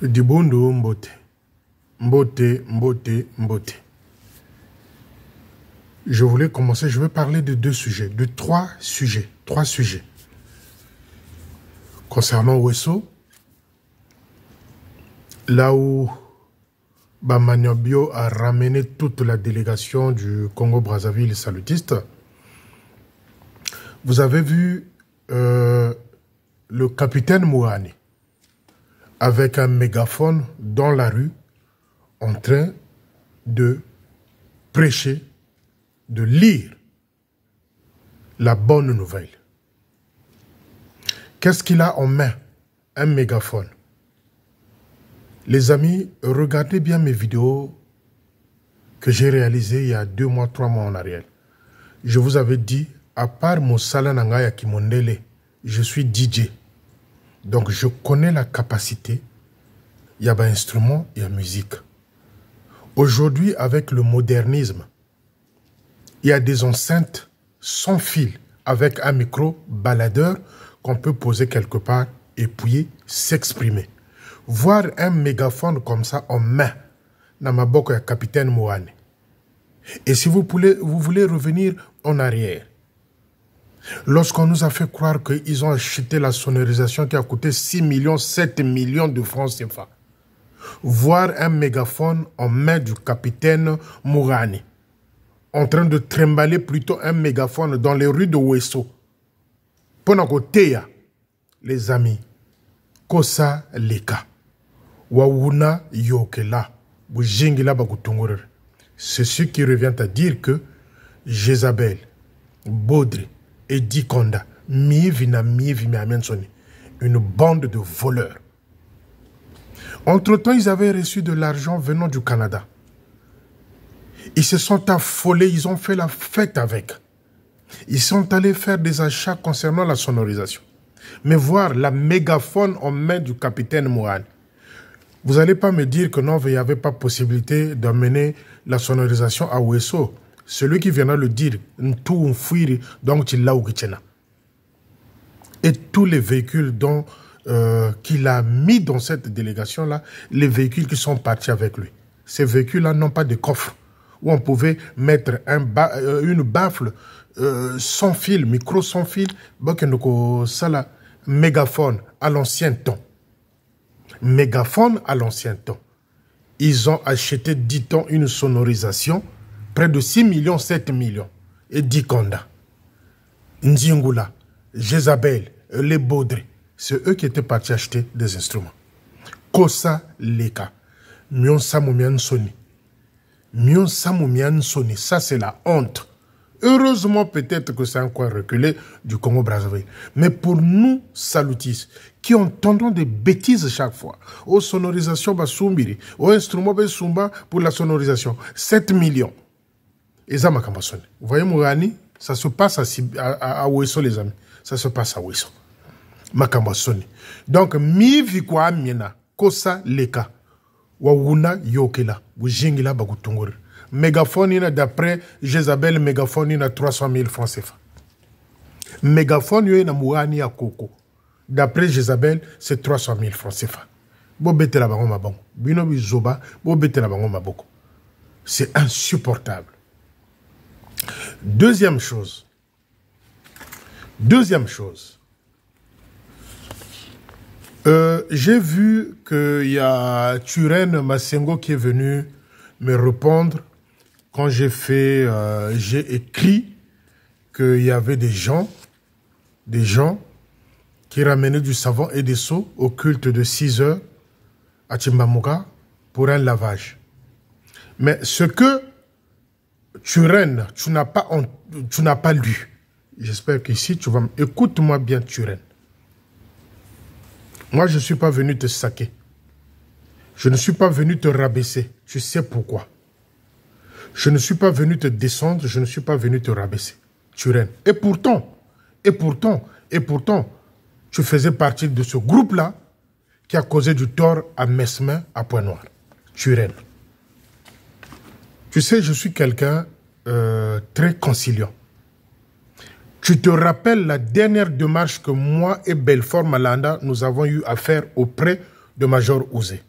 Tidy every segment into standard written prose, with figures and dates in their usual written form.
Dibondo Mbote. Mbote, Mbote, Mbote. Je voulais commencer, je vais parler de trois sujets. Concernant Wesso, là où Bamaniobio a ramené toute la délégation du Congo-Brazzaville salutiste, vous avez vu le capitaine Mouhani avec un mégaphone dans la rue en train de prêcher, de lire la bonne nouvelle. Qu'est-ce qu'il a en main? Un mégaphone. Les amis, regardez bien mes vidéos que j'ai réalisées il y a 2 mois, 3 mois en arrière. Je vous avais dit, à part mon Salanangaya Kimondele, je suis DJ. Donc je connais la capacité. Il y a un instrument, il y a musique. Aujourd'hui, avec le modernisme, il y a des enceintes sans fil avec un micro baladeur qu'on peut poser quelque part et puis s'exprimer. Voir un mégaphone comme ça en main, Namaboko et capitaine Mouhani. Et si vous voulez revenir en arrière, lorsqu'on nous a fait croire qu'ils ont acheté la sonorisation qui a coûté 6 millions, 7 millions de francs CFA, voir un mégaphone en main du capitaine Mouhani, en train de trimballer plutôt un mégaphone dans les rues de Wesso. Pendant que les amis, Kosa Leka, Wawuna Yokela, Bujingila Bagutungurur. C'est ce qui revient à dire que Jézabel, Baudry et Dikonda, une bande de voleurs. Entre-temps, ils avaient reçu de l'argent venant du Canada. Ils se sont affolés, ils ont fait la fête avec. Ils sont allés faire des achats concernant la sonorisation. Mais voir la mégaphone en main du capitaine Mouhani, vous n'allez pas me dire que non, il n'y avait pas possibilité d'amener la sonorisation à Wesso. Celui qui viendra le dire, donc et tous les véhicules qu'il a mis dans cette délégation-là, les véhicules qui sont partis avec lui. Ces véhicules-là n'ont pas de coffre où on pouvait mettre une baffle sans fil, micro sans fil, mégaphone à l'ancien temps. Mégaphone à l'ancien temps. Ils ont acheté, dit-on, une sonorisation, près de 6 millions, 7 millions. Et Dikonda, Nzingula, Jézabel, les Baudry, c'est eux qui étaient partis acheter des instruments. Kosa Leka, Mion Samoumian Soni. Mion Samoumian Soni, ça c'est la honte. Heureusement, peut-être que c'est un coin reculé du Congo-Brazzaville. Mais pour nous, salutistes, qui entendons des bêtises chaque fois, aux sonorisations basumbiri, aux instruments basumba pour la sonorisation, 7 millions. Et ça, vous voyez, Mouhani, ça se passe à Wesso, les amis. Ça se passe à Wesso. Makambasoni. Donc, mi vikwa miena, kosa leka, wawuna yokela, wujingila bagutungur. Mégaphone, d'après Jézabel, mégaphone, il a 300 000 francs CFA. Mégaphone, il y a Mouhani à Koko. D'après Jézabel, c'est 300 000 francs CFA. C'est insupportable. Deuxième chose. J'ai vu qu'il y a Turenne Massengo qui est venu me répondre quand j'ai écrit qu'il y avait des gens qui ramenaient du savon et des seaux au culte de 6 heures à Timbamuka pour un lavage. Mais ce que Turenne, tu n'as pas lu. J'espère qu'ici, tu vas me... Écoute-moi bien, Turenne. Moi, je ne suis pas venu te saquer. Je ne suis pas venu te rabaisser. Tu sais pourquoi. Je ne suis pas venu te descendre. Je ne suis pas venu te rabaisser. Turenne. Et pourtant, tu faisais partie de ce groupe-là qui a causé du tort à Mesmin, à Pointe-Noire. Turenne. Tu sais, je suis quelqu'un très conciliant. Tu te rappelles la dernière démarche que moi et Belfort Malanda, nous avons eu à faire auprès de Major Ouzé.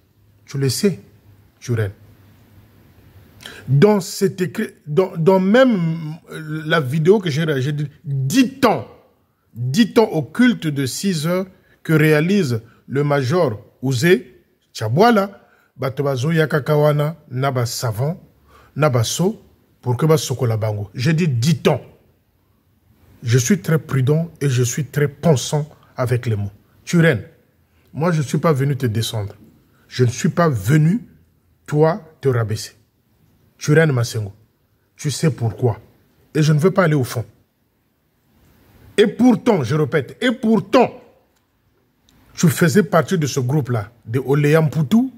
Tu le sais, Turenne. Dans cet écrit, dans même la vidéo que j'ai dit, dit temps au culte de 6 heures que réalise le major Ouzé Tchabouala, Batobazo Yakakawana, Naba Savant, Naba So, pour que Basokola Bango. J'ai dit 10 temps. Je suis très prudent et je suis très pensant avec les mots. Turenne, moi je ne suis pas venu te descendre. Je ne suis pas venu, toi, te rabaisser. Turenne Massengo, tu sais pourquoi. Et je ne veux pas aller au fond. Et pourtant, je répète, et pourtant, tu faisais partie de ce groupe-là, de Oléam Poutou,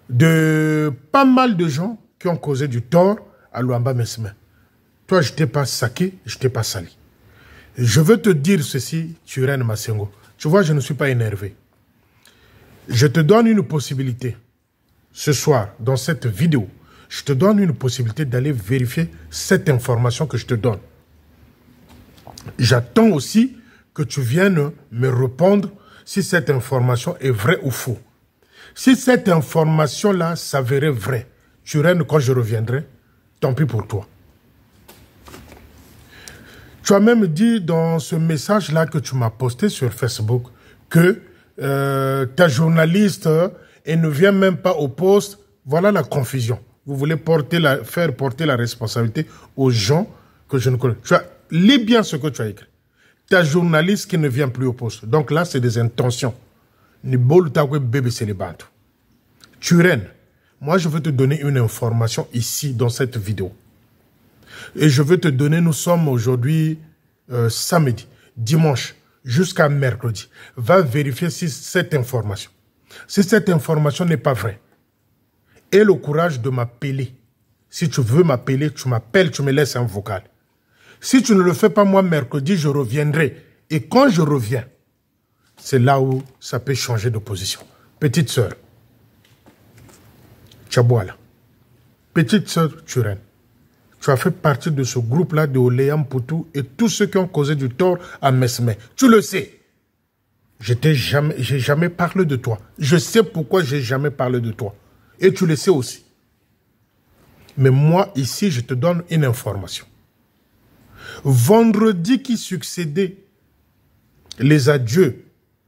de pas mal de gens qui ont causé du tort à Luamba Mesme. Toi, je ne t'ai pas saqué, je ne t'ai pas sali. Je veux te dire ceci, Turenne Massengo. Tu vois, je ne suis pas énervé. Je te donne une possibilité. Ce soir, dans cette vidéo, je te donne une possibilité d'aller vérifier cette information que je te donne. J'attends aussi que tu viennes me répondre si cette information est vraie ou faux. Si cette information-là s'avérait vraie, Turenne, quand je reviendrai, tant pis pour toi. Tu as même dit dans ce message-là que tu m'as posté sur Facebook que ta journaliste et ne vient même pas au poste. Voilà la confusion. Vous voulez faire porter la responsabilité aux gens que je ne connais pas. Lis bien ce que tu as écrit. Ta journaliste qui ne vient plus au poste. Donc là, c'est des intentions. Turenne, moi je veux te donner une information ici dans cette vidéo. Et je veux te donner, nous sommes aujourd'hui samedi, dimanche, jusqu'à mercredi. Va vérifier si cette information. Si cette information n'est pas vraie, aie le courage de m'appeler. Si tu veux m'appeler, tu m'appelles, tu me laisses un vocal. Si tu ne le fais pas, moi, mercredi, je reviendrai. Et quand je reviens, c'est là où ça peut changer de position. Petite sœur, Tchabouala, petite sœur Turenne, tu as fait partie de ce groupe-là de Oléam Poutou et tous ceux qui ont causé du tort à Mesme. Tu le sais. J'ai jamais parlé de toi. Je sais pourquoi j'ai jamais parlé de toi. Et tu le sais aussi. Mais moi, ici, je te donne une information. Vendredi qui succédait les adieux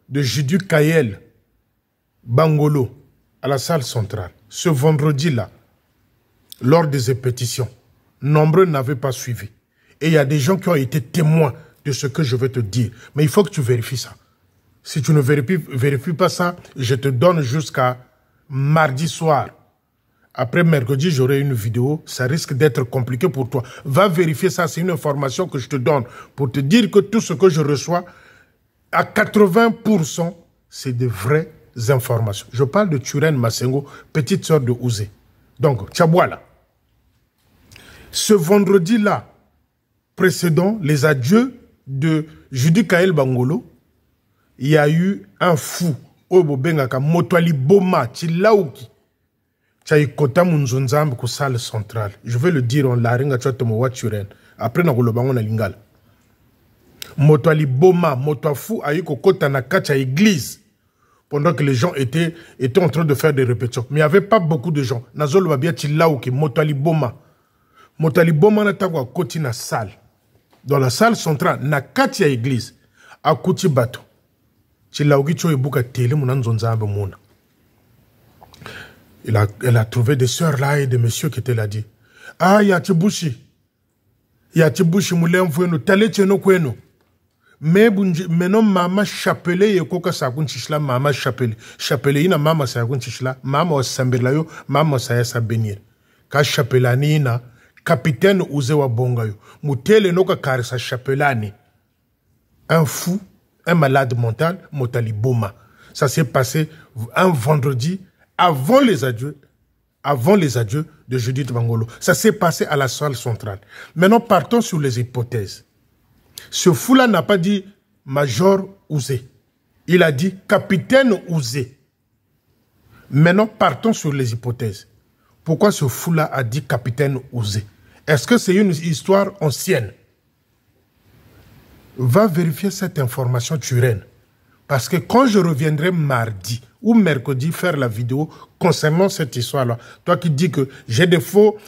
de Judu Kayel Bangolo à la salle centrale, ce vendredi-là, lors des répétitions, nombreux n'avaient pas suivi. Et il y a des gens qui ont été témoins de ce que je vais te dire. Mais il faut que tu vérifies ça. Si tu ne vérifies pas ça, je te donne jusqu'à mardi soir. Après mercredi, j'aurai une vidéo. Ça risque d'être compliqué pour toi. Va vérifier ça. C'est une information que je te donne pour te dire que tout ce que je reçois, à 80%, c'est de vraies informations. Je parle de Turenne Massengo, petite sœur de Ouzé. Donc, Tchabouala. Ce vendredi-là, précédent les adieux de Judy Kael Bangolo, il y a eu un fou, Obobengaka, Motwali Boma, Chilaouki, Tchaïkota Munzonzambe, ko salle centrale. Je vais le dire en laringa, Tchatomowa Turenne. Après, na Golobango na Lingala. Motwali Boma, Motwafu, Aïko Kota na Kacha église. Pendant que les gens étaient en train de faire des répétitions. Mais il n'y avait pas beaucoup de gens. Nazol Babia Chilaouki, Motwali Boma. Motwali Boma na Tagwa Koti na salle. Dans la salle centrale, na Kacha église. À Koti Bato. Chilaouki Cho Ebuka Tele Munanzonzambe Mouna. Elle a trouvé des sœurs là et des messieurs qui étaient là dit. Ah, Yatibushi. Yatibushi Moulin Foueno, Tale Tcheno Kweno. Mais non, maman chapelet et coca sakun chichla, maman chapelet. Chapelet, ina maman sakun chichla, maman sambirlayo, maman sa benir. Ka chapelani ina, capitaine Ouzewa Bongayo. Moutele noka karisa chapelani. Un fou, un malade mental, Motali Boma. Ça s'est passé un vendredi avant les adieux de Judith Bangolo. Ça s'est passé à la salle centrale. Maintenant, partons sur les hypothèses. Ce fou-là n'a pas dit Major Ouzé. Il a dit Capitaine Ouzé. Maintenant, partons sur les hypothèses. Pourquoi ce fou-là a dit Capitaine Ouzé? Est-ce que c'est une histoire ancienne? Va vérifier cette information, Turenne. Parce que quand je reviendrai mardi ou mercredi faire la vidéo concernant cette histoire-là, toi qui dis que j'ai des faux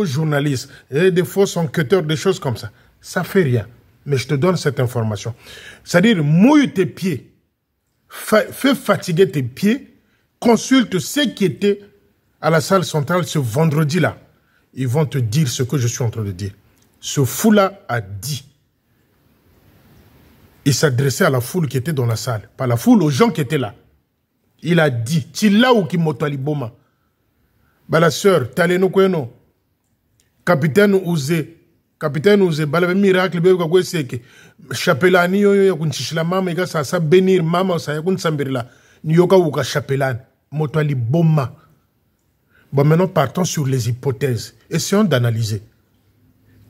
journalistes, et des faux enquêteurs, des choses comme ça, ça fait rien. Mais je te donne cette information. C'est-à-dire, mouille tes pieds, fais fatiguer tes pieds, consulte ceux qui étaient à la salle centrale ce vendredi-là. Ils vont te dire ce que je suis en train de dire. Ce fou-là a dit. Il s'adressait à la foule qui était dans la salle. Pas la foule, aux gens qui étaient là. Il a dit, Tila ou Kimotali Boma. Bah la sœur, Taleno Kweno. Capitaine Ouzé, balave miracle, bebe kwa seke. Chapelani yo ya kunchishila mama, ika sa benir mama, sa ya kunsambirila. Nyoka uka chapelani. Motali Boma. Bon, maintenant, partons sur les hypothèses. Essayons d'analyser.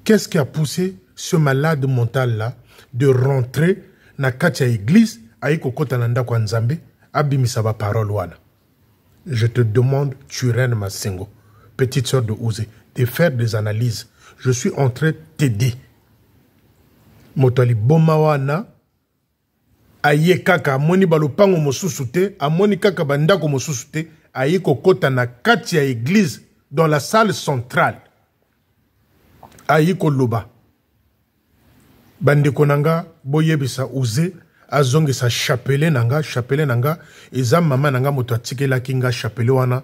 Qu'est-ce qui a poussé ce malade mental-là de rentrer dans la église, aïko kotananda kwa nzambe, abimisaba parole wana. Je te demande, Turen Masengo, petite sœur de Ouzé, de faire des analyses. Je suis en train de t'aider. Motali Boma wana, aye kaka, amoni balopango mosusute, amoni kaka bandako mosusute, aïko kota na katia église, dans la salle centrale. Aïko loba. Bande konanga, boyebisa Ouzé, azonge sa chapele nanga, eza mama nanga moto atike la kinga chapele wana,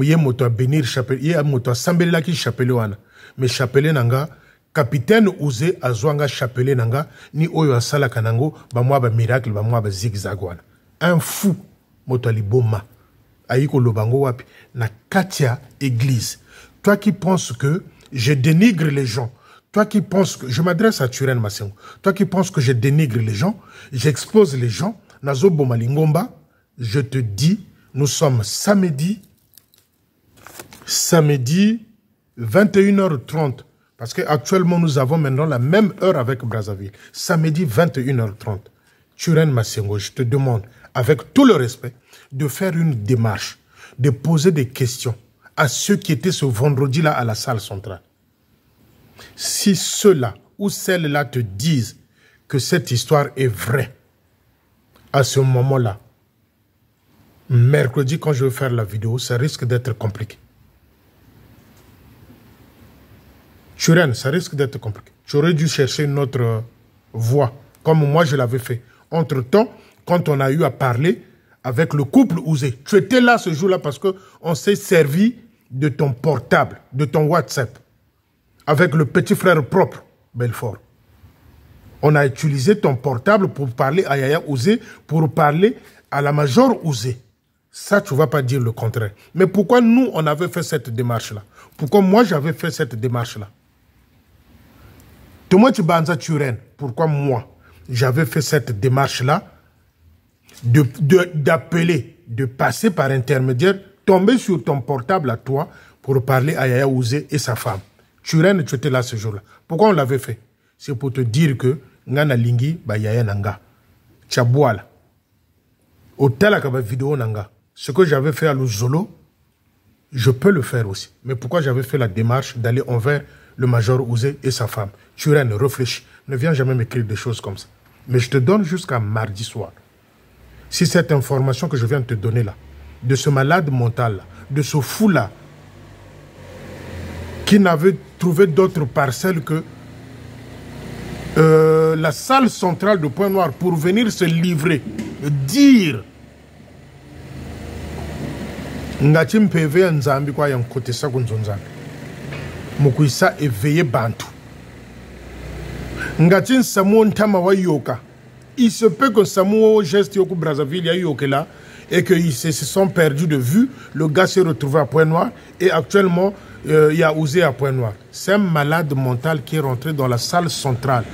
ye moto a bénir chapele, ye moto a sambele la ki chapele wana. Mais chapele nanga, capitaine Ouzé azwanga chapele nanga, ni oyo asala kanango, ba mwa ba miracle, ba mwa ba zigzag wana. Un fou, moto aliboma. Aïko lobango wapi, na katia église. Toi qui penses que je dénigre les gens, toi qui penses que... Je m'adresse à Turen Masengo. Toi qui penses que je dénigre les gens, j'expose les gens, Nazo Bomalingomba, je te dis, nous sommes samedi 21h30. Parce qu'actuellement, nous avons maintenant la même heure avec Brazzaville. Samedi 21h30. Turen Masengo, je te demande, avec tout le respect, de faire une démarche, de poser des questions à ceux qui étaient ce vendredi-là à la salle centrale. Si ceux-là ou celles-là te disent que cette histoire est vraie, à ce moment-là, mercredi, quand je vais faire la vidéo, ça risque d'être compliqué. Turen, ça risque d'être compliqué. Tu aurais dû chercher une autre voie, comme moi je l'avais fait. Entre-temps, quand on a eu à parler avec le couple Ouzé, tu étais là ce jour-là parce qu'on s'est servi de ton portable, de ton WhatsApp, avec le petit frère propre, Belfort. On a utilisé ton portable pour parler à Yaya Ouzé, pour parler à la Major Ouzé. Ça, tu ne vas pas dire le contraire. Mais pourquoi nous, on avait fait cette démarche-là? Pourquoi moi, j'avais fait cette démarche-là? Toi, tu banza Turen. Pourquoi moi, j'avais fait cette démarche-là d'appeler, de passer par intermédiaire, tomber sur ton portable à toi pour parler à Yaya Ouzé et sa femme. Turen, tu étais là ce jour-là. Pourquoi on l'avait fait? C'est pour te dire que Ngana Lingi, ba Yaya Nanga. Tchabouala. Au tel que vidéo Nanga. Ce que j'avais fait à l'Ozolo, je peux le faire aussi. Mais pourquoi j'avais fait la démarche d'aller envers le Major Ouzé et sa femme? Turen, réfléchis. Ne viens jamais m'écrire des choses comme ça. Mais je te donne jusqu'à mardi soir. Si cette information que je viens de te donner là, de ce malade mental là, de ce fou là, qui n'avait trouvé d'autres parcelles que la salle centrale de Point Noir pour venir se livrer, dire Ngatim PV Nzambi kwa yang kote sa kunzonzambi. Mukuisa éveillé Bantu. Ngatim Samuo Ntama wa yoka. Il se peut que Samuo geste yoku Brazzaville ya yoke là et qu'ils se sont perdus de vue. Le gars s'est retrouvé à Point Noir et actuellement il y a Ouzé à Point Noir. C'est un malade mental qui est rentré dans la salle centrale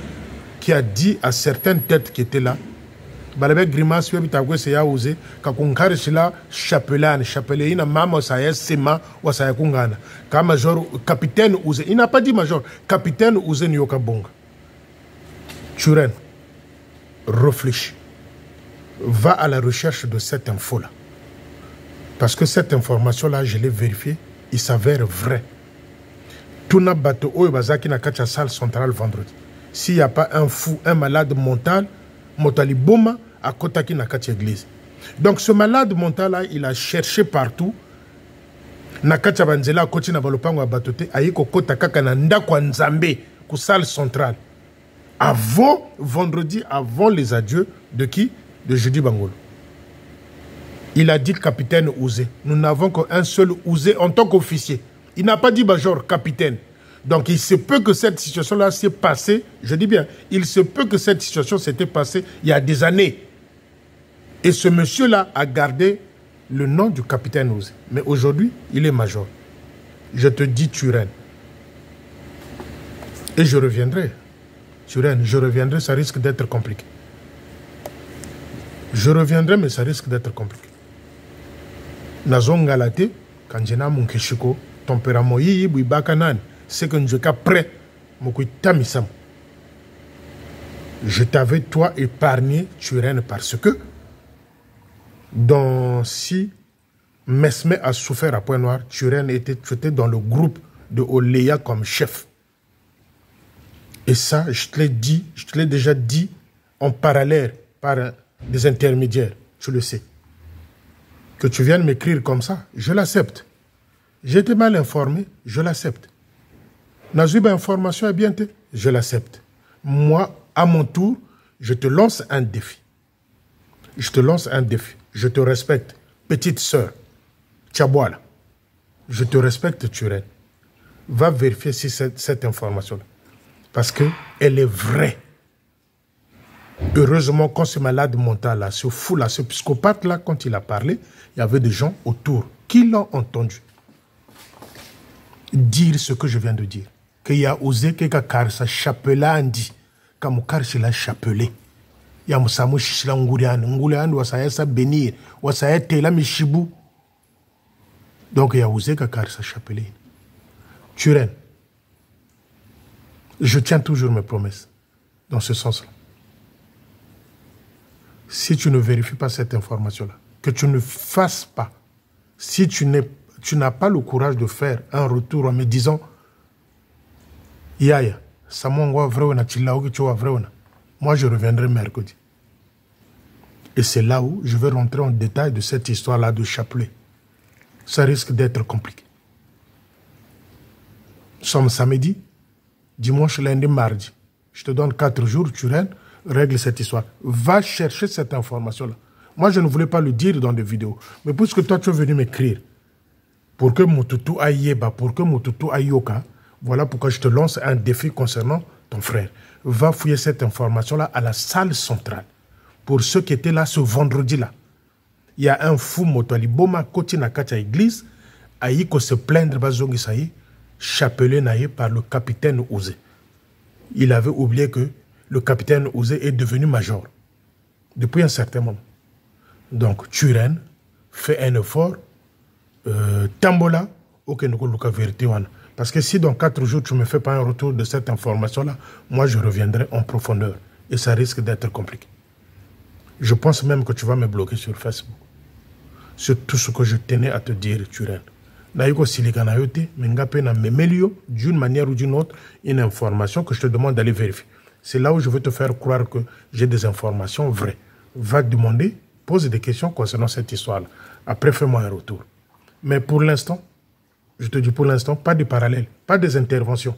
qui a dit à certaines têtes qui étaient là, Balabek grimace webi tagwe se ya Ouzé kakunkari shila chapelane ina mama saya sema wa saya kungana ka major capitaine Ouzé. Il n'a pas dit major, capitaine Ouzé Nyoka Bonga. Turen, réfléchis. Va à la recherche de cette info-là. Parce que cette information-là, je l'ai vérifiée, il s'avère vrai. Tuna bato oyo bazaki na kacha salle centrale vendredi. S'il n'y a pas un fou, un malade mental, Motali Boma, à Kotaki Nakati Église. Donc ce malade mental-là, il a cherché partout. Nakati Banzela, Koti Navalopango Abatote, Aïko Kotakaka Nandakwa Nzambe, ku salle centrale. Avant, vendredi, avant les adieux de qui? De Jeudi Bangolo. Il a dit capitaine Ouzé. Nous n'avons qu'un seul Ouzé en tant qu'officier. Il n'a pas dit major, capitaine. Donc il se peut que cette situation-là s'est passée, je dis bien, il se peut que cette situation s'était passée il y a des années. Et ce monsieur-là a gardé le nom du capitaine Ouzé. Mais aujourd'hui, il est major. Je te dis Turenne. Et je reviendrai. Turenne, je reviendrai, ça risque d'être compliqué. Je reviendrai, mais ça risque d'être compliqué. Nazon Galate, quand j'ai mon keshiko, tempérament yi bakanan, c'est que je suis prêt, je t'avais toi épargné, Turenne, parce que si Mesme a souffert à Pointe-Noire, Turenne était dans le groupe de Oléa comme chef. Et ça, je te l'ai dit, je te l'ai déjà dit en parallèle par des intermédiaires, tu le sais. Que tu viennes m'écrire comme ça, je l'accepte. J'ai été mal informé, je l'accepte. Nazuba information est bien, je l'accepte. Moi, à mon tour, je te lance un défi. Je te lance un défi. Je te respecte, petite sœur. Tchaboala. Je te respecte, Turenne. Va vérifier si cette information-là. Parce qu'elle est vraie. Heureusement, quand ce malade mental-là, ce fou-là, ce psychopathe-là, quand il a parlé, il y avait des gens autour qui l'ont entendu dire ce que je viens de dire. Qu'il a osé que sa chapelet dit, comme il a chapelé. Il y a Moussamou Chichila Ngourian, Ngourian, Wasaya sa bénir, Wasaya Tela Michibou. Donc il a osé que sa chapelet. Turenne, je tiens toujours mes promesses dans ce sens-là. Si tu ne vérifies pas cette information-là, que tu ne fasses pas, si tu n'as pas le courage de faire un retour en me disant Yaya, moi je reviendrai mercredi. Et c'est là où je vais rentrer en détail de cette histoire-là de chapelet. Ça risque d'être compliqué. Nous sommes samedi, dimanche, lundi, mardi. Je te donne 4 jours, tu règles cette histoire. Va chercher cette information-là. Moi, je ne voulais pas le dire dans des vidéos. Mais puisque toi, tu es venu m'écrire pour que Moutoutou Aïeba, pour que Moutoutou Aïoka, voilà pourquoi je te lance un défi concernant ton frère. Va fouiller cette information-là à la salle centrale. Pour ceux qui étaient là ce vendredi-là. Il y a un fou Motoli Boma Koti Nakacha Église, Aïko se plaindre Bazongi Saï, chapelé naïe par le capitaine Ouzé. Il avait oublié que le capitaine Ouzé est devenu major depuis un certain moment. Donc, Turenne fait un effort. Tambola, aucun ne vérité. Parce que si dans 4 jours, tu ne me fais pas un retour de cette information-là, moi, je reviendrai en profondeur. Et ça risque d'être compliqué. Je pense même que tu vas me bloquer sur Facebook. C'est tout ce que je tenais à te dire, Turenne. D'une manière ou d'une autre, une information que je te demande d'aller vérifier. C'est là où je veux te faire croire que j'ai des informations vraies. Va demander, pose des questions concernant cette histoire-là. Après, fais-moi un retour. Mais pour l'instant, je te dis pour l'instant, pas de parallèle, pas des interventions.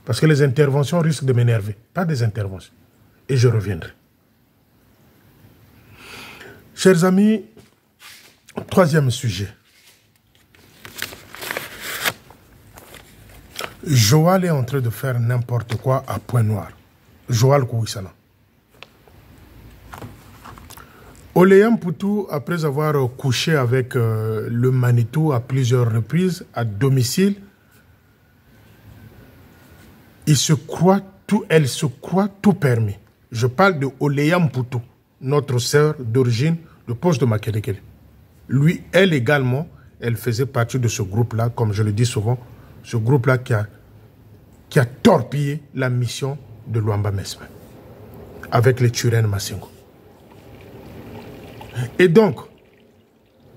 Parce que les interventions risquent de m'énerver. Pas des interventions. Et je reviendrai. Chers amis, troisième sujet. Joal est en train de faire n'importe quoi à Pointe-Noire. Joal Kouissana. Oléa Mpoutou, après avoir couché avec le Manitou à plusieurs reprises, à domicile, elle se croit tout permis. Je parle de Oléa Mpoutou, notre sœur d'origine de poste de Makelekele. Lui, elle également, elle faisait partie de ce groupe-là, comme je le dis souvent, ce groupe-là qui a torpillé la mission de Luamba Mesme, avec les Turenne Massingo. Et donc,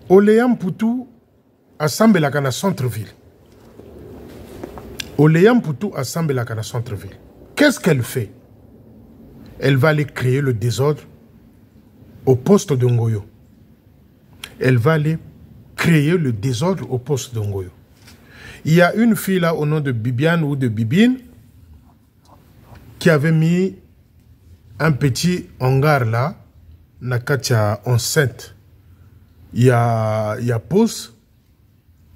Oléa Mpoutou assemble la centre-ville. Oléa Mpoutou assemble la centre-ville. Qu'est-ce qu'elle fait? Elle va aller créer le désordre au poste de Ngoyo. Elle va aller créer le désordre au poste de Ngoyo. Il y a une fille là au nom de Bibiane ou de Bibine qui avait mis un petit hangar là, Nakatia enceinte. Il y a pause,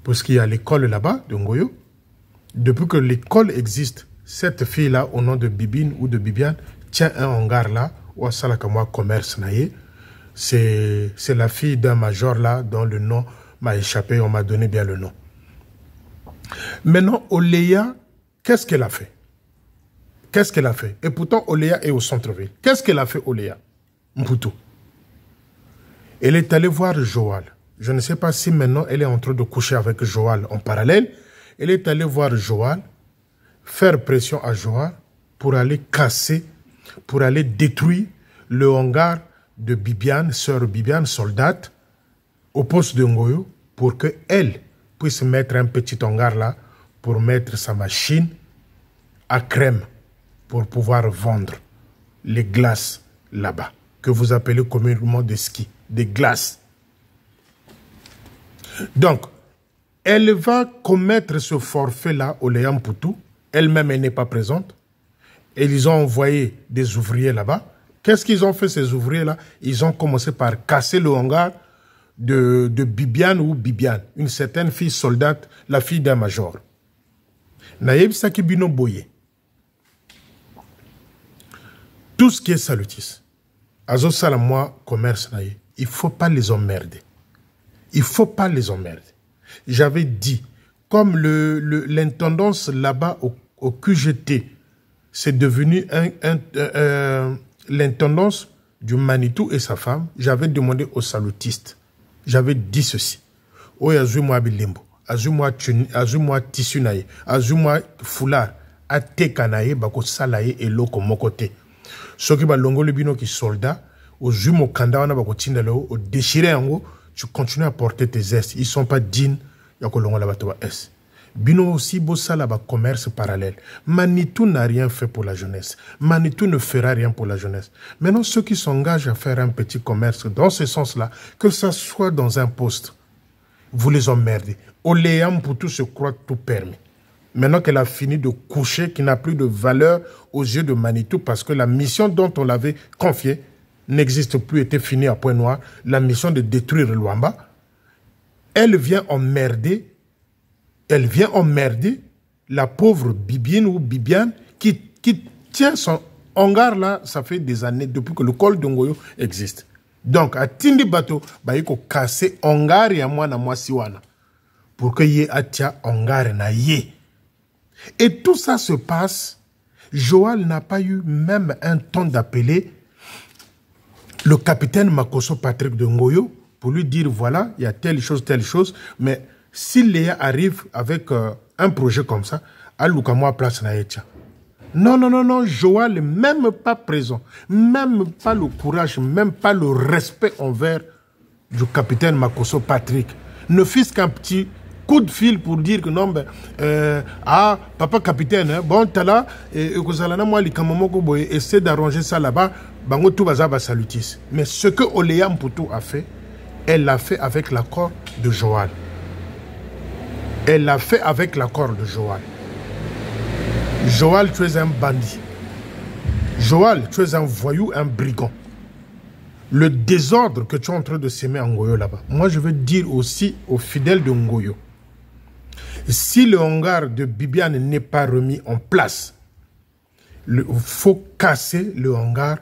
parce qu'il y a l'école là-bas de Ngoyo. Depuis que l'école existe, cette fille là au nom de Bibine ou de Bibiane tient un hangar là, ou à Salakamwa commerce naïe. C'est la fille d'un major là dont le nom m'a échappé, on m'a donné bien le nom. Maintenant, Oléa, qu'est-ce qu'elle a fait? Qu'est-ce qu'elle a fait? Et pourtant, Oléa est au centre-ville. Qu'est-ce qu'elle a fait, Oléa? Mputu. Elle est allée voir Joal. Je ne sais pas si maintenant elle est en train de coucher avec Joal en parallèle. Elle est allée voir Joal, faire pression à Joal pour aller casser, pour aller détruire le hangar de Bibiane, sœur Bibiane, soldate, au poste de Ngoyo, pour qu'elle puisse mettre un petit hangar là, pour mettre sa machine à crème, pour pouvoir vendre les glaces là-bas, que vous appelez communément des skis, des glaces. Donc, elle va commettre ce forfait-là au Léam Poutou. Elle-même, elle n'est pas présente. Et ils ont envoyé des ouvriers là-bas. Qu'est-ce qu'ils ont fait, ces ouvriers-là? Ils ont commencé par casser le hangar de Bibiane ou Bibiane, une certaine fille soldate, la fille d'un major. Naïb Sakibino Boye. Tout ce qui est salutis, Azo Salamois, commerce, il ne faut pas les emmerder. Il ne faut pas les emmerder. J'avais dit, comme l'intendance là-bas au QGT, c'est devenu l'intendance du Manitou et sa femme, j'avais demandé aux salutistes, j'avais dit ceci. Oya azuma bilimbo, azuma tissu naye, azuma foulard, ateka naye, bako salaye et loko mokote. Ceux qui ba longo le bino qui soldat, au zumo kanda wana bako tindalo, au déchiré ango, tu continues à porter tes gestes. Ils ne sont pas dignes. Bino aussi, bossa là-bas, commerce parallèle. Manitou n'a rien fait pour la jeunesse. Manitou ne fera rien pour la jeunesse. Maintenant, ceux qui s'engagent à faire un petit commerce dans ce sens-là, que ça soit dans un poste, vous les emmerdez. Oléam pour tout se croit tout permis. Maintenant qu'elle a fini de coucher, qui n'a plus de valeur aux yeux de Manitou, parce que la mission dont on l'avait confiée n'existe plus, était finie à point noir, la mission de détruire Luamba, elle vient emmerder la pauvre Bibiane ou Bibiane qui tient son hangar là, ça fait des années, depuis que le col de Ngoyo existe. Donc, à Tindi Bato, il faut casser hangar et à moi na moi siwana, pour que y atia hangar na ye. Et tout ça se passe, Joal n'a pas eu même un temps d'appeler le capitaine Makoso Patrick de Ngoyo pour lui dire, voilà, il y a telle chose, mais si Léa arrive avec un projet comme ça, à Lukamoa place Naïtia. Non, Joal n'est même pas présent, même pas le courage, même pas le respect envers du capitaine Makoso Patrick. Ne fût-ce qu'un petit coup de fil pour dire que non, papa capitaine, hein, bon, t'as là, et moi, essaie d'arranger ça là-bas, bango tout bazaba salutis. Mais ce que Oléa Mputu a fait, elle l'a fait avec l'accord de Joal. Elle l'a fait avec l'accord de Joal. Joal, tu es un bandit. Joal, tu es un voyou, un brigand. Le désordre que tu es en train de s'aimer en Ngoyo là-bas. Moi, je veux dire aussi aux fidèles de Ngoyo, si le hangar de Bibiane n'est pas remis en place, il faut casser le hangar.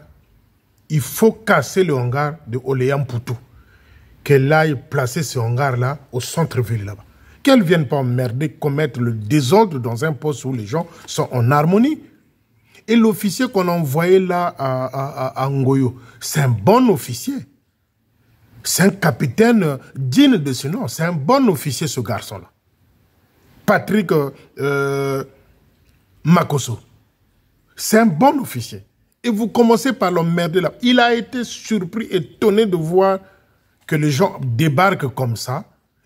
Il faut casser le hangar de Oléa Mputu. Qu'elle aille placer ce hangar-là au centre-ville là-bas. Qu'elle ne vienne pas emmerder, commettre le désordre dans un poste où les gens sont en harmonie. Et l'officier qu'on a envoyé là à Ngoyo, c'est un bon officier. C'est un capitaine digne de ce nom. C'est un bon officier, ce garçon-là. Patrick Makoso. C'est un bon officier. Et vous commencez par l'emmerder là. Il a été surpris, étonné de voir que les gens débarquent comme ça.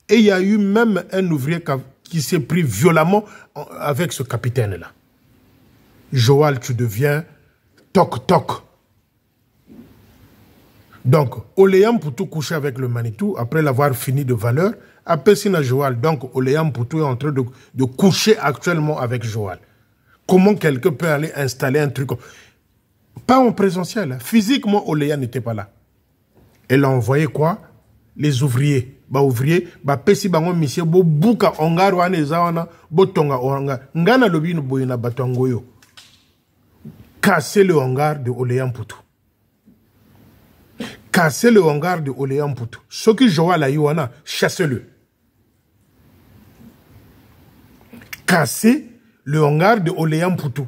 Et il y a eu même un ouvrier qui s'est pris violemment avec ce capitaine-là. Joal, tu deviens toc-toc. Donc, Oléam Poutou coucher avec le Manitou, après l'avoir fini de valeur, après Sina Joal. Donc, Oléam Poutou est en train de coucher actuellement avec Joal. Comment quelqu'un peut aller installer un truc? Pas en présentiel. Hein. Physiquement, Oléam n'était pas là. Elle a envoyé quoi? Les ouvriers. Bah ouvriers, bah pesi bango monsieur bo buka ongar wane zawana bo tonga onga. Ngana lobi no boyina batongoyo. Casser le hangar de Oléam Poutou. Casser le hangar de Oléam Poutou. Ce que Joal a eu, chassez-le. Casser le hangar de Oléam Poutou.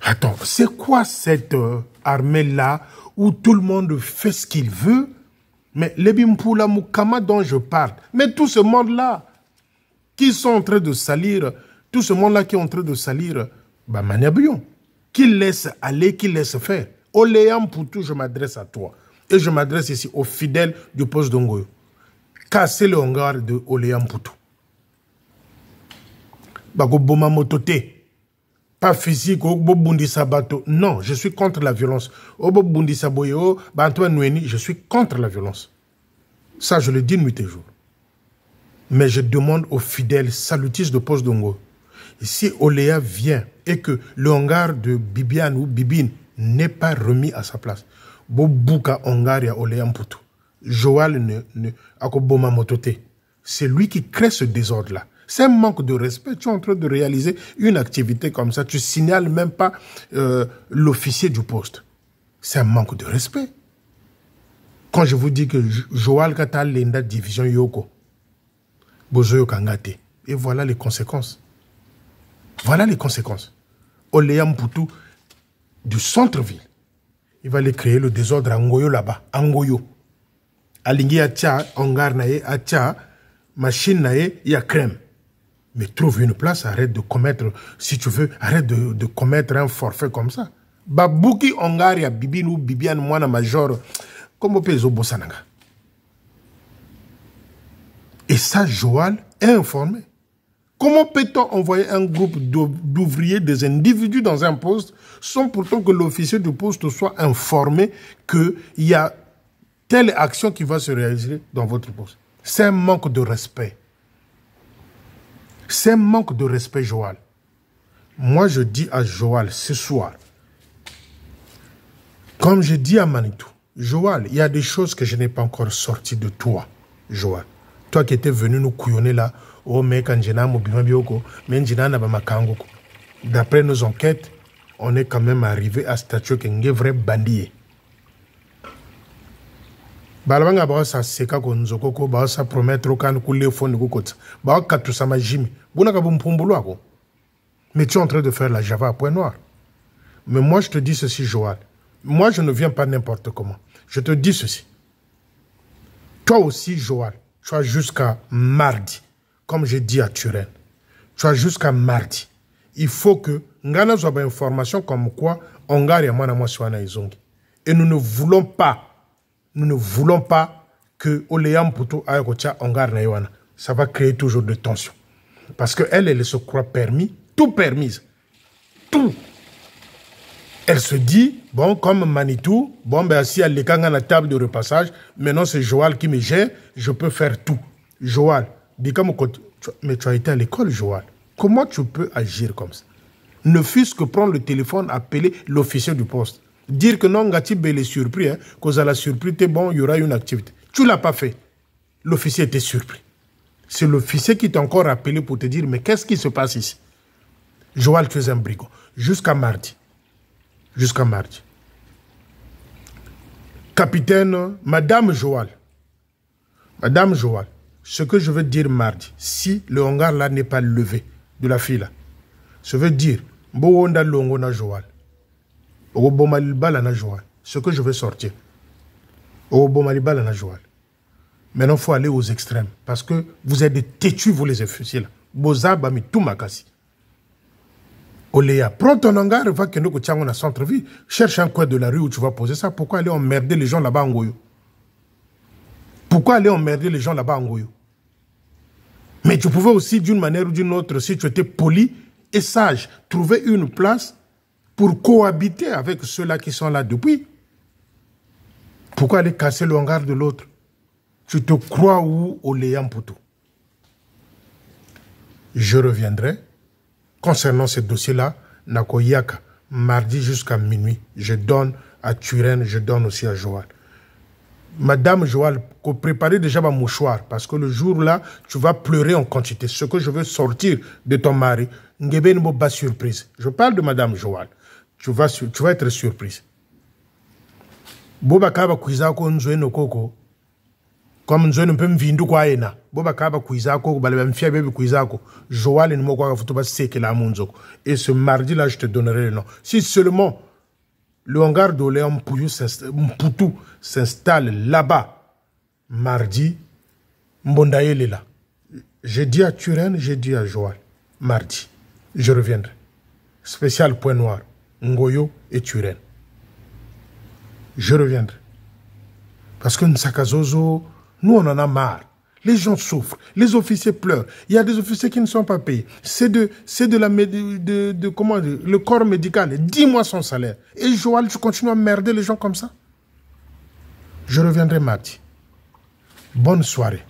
Attends, c'est quoi cette armée-là où tout le monde fait ce qu'il veut? Mais les Bimpoula Moukama dont je parle, mais tout ce monde-là qui sont en train de salir, tout ce monde-là qui est en train de salir, bah Maniabion, qui laisse aller, qui laisse faire. Oléam Poutou, je m'adresse à toi. Et je m'adresse ici aux fidèles du poste d'Ongoyo. Cassez le hangar de Oléam Poutou. Bago Boma Motote. Pas physique, non, je suis contre la violence. Je suis contre la violence. Ça, je le dis nuit et jour. Mais je demande aux fidèles salutistes de poste d'Ongo. Si Oléa vient et que le hangar de Bibiane ou Bibine n'est pas remis à sa place, Joal c'est lui qui crée ce désordre-là. C'est un manque de respect. Tu es en train de réaliser une activité comme ça. Tu signales même pas l'officier du poste. C'est un manque de respect. Quand je vous dis que Joal Kata Lenda Division Yoko, Bozoyo Kangate. Et voilà les conséquences. Voilà les conséquences. Oléam Poutou du centre-ville. Il va aller créer le désordre à Ngoyo là-bas. À Ngoyo. Alingi Atia, Ongar Naye, Atia, machine Naye, il y a crème. Mais trouve une place, arrête de commettre, si tu veux, arrête de commettre un forfait comme ça. Babouki Ongaria, Bibine ou Bibiane, Moana Major, comme au pays au Bossananga. Et ça, Joal est informé. Comment peut-on envoyer un groupe d'ouvriers, des individus dans un poste, sans pourtant que l'officier du poste soit informé qu'il y a telle action qui va se réaliser dans votre poste? C'est un manque de respect. C'est un manque de respect, Joal. Moi, je dis à Joal ce soir, comme je dis à Manitou, Joal, il y a des choses que je n'ai pas encore sorties de toi, Joal. Toi qui étais venu nous couillonner là, oh mec, d'après nos enquêtes, on est quand même arrivé à statuer qu'il y a un vrai bandit. Balabanga ba sa seka ko nzoko ko ba sa promettre kan kule fond ko kota ba katu sama jimi buna ka bumpumbulo ako. Mais tu es en train de faire la Java à point noir. Mais moi je te dis ceci, Joal. Moi je ne viens pas n'importe comment. Je te dis ceci. Toi aussi, Joal, tu as jusqu'à mardi, comme j'ai dit à Turenne. Tu as jusqu'à mardi. Il faut que ngana zo ba information comme quoi Ongar ya mwana mwasi wana izongi. Et nous ne voulons pas que Oléam Poutou aille Ongar Naïwana. Ça va créer toujours de tensions. Parce qu'elle se croit permis, tout permise. Tout. Elle se dit, bon, comme Manitou, bon, ben, si elle est à la table de repassage, maintenant c'est Joal qui me gère, je peux faire tout. Joal, dis comme mais tu as été à l'école, Joal. Comment tu peux agir comme ça? Ne fût-ce que prendre le téléphone, appeler l'officier du poste. Dire que non, Gatib est surpris, hein, cause à la surprise, bon, il y aura une activité. Tu ne l'as pas fait. L'officier était surpris. C'est l'officier qui t'a encore appelé pour te dire, mais qu'est-ce qui se passe ici? Joal, tu es un brigand. Jusqu'à mardi. Jusqu'à mardi. Capitaine, Madame Joal. Madame Joal, ce que je veux dire mardi, si le hangar là n'est pas levé de la fille là, je veux dire, Mbonda Longona Joal. Ce que je veux sortir. Maintenant, il faut aller aux extrêmes. Parce que vous êtes des têtus, vous les officiers. Bozabami, tout makasi. Oléa, prends ton hangar, va que nous sommes dans centre-ville. Cherche un coin de la rue où tu vas poser ça. Pourquoi aller emmerder les gens là-bas en Goyo? Pourquoi aller emmerder les gens là-bas en Goyo? Mais tu pouvais aussi, d'une manière ou d'une autre, si tu étais poli et sage, trouver une place pour cohabiter avec ceux-là qui sont là depuis. Pourquoi aller casser le hangar de l'autre? Tu te crois où au Léam Poutou? Je reviendrai concernant ce dossier-là, Nakoyaka, mardi jusqu'à minuit. Je donne à Turen, je donne aussi à Joal. Madame Joal, préparez déjà ma mouchoir, parce que le jour-là, tu vas pleurer en quantité. Ce que je veux sortir de ton mari, Ngebe ne pas surprise. Je parle de Madame Joal. Tu vas être surprise. Boba kaba kuizako nzwe no koko. Comme nzwe no pem vindu kwa ena. Boba kaba kuizako, baleba mfia bebe kuizako. Joal ne mokwa futuba seke la munzoko. Et ce mardi-là, je te donnerai le nom. Si seulement le hangar de Léon Poutou s'installe là-bas, mardi, Mbondaye est là. J'ai dit à Turen, j'ai dit à Joal, mardi, je reviendrai. Spécial point noir, Ngoyo et Turen. Je reviendrai. Parce que Nsakazozo, nous on en a marre. Les gens souffrent, les officiers pleurent. Il y a des officiers qui ne sont pas payés. C'est comment dire, le corps médical. Dis-moi son salaire. Et Joal, tu continues à merder les gens comme ça? Je reviendrai mardi. Bonne soirée.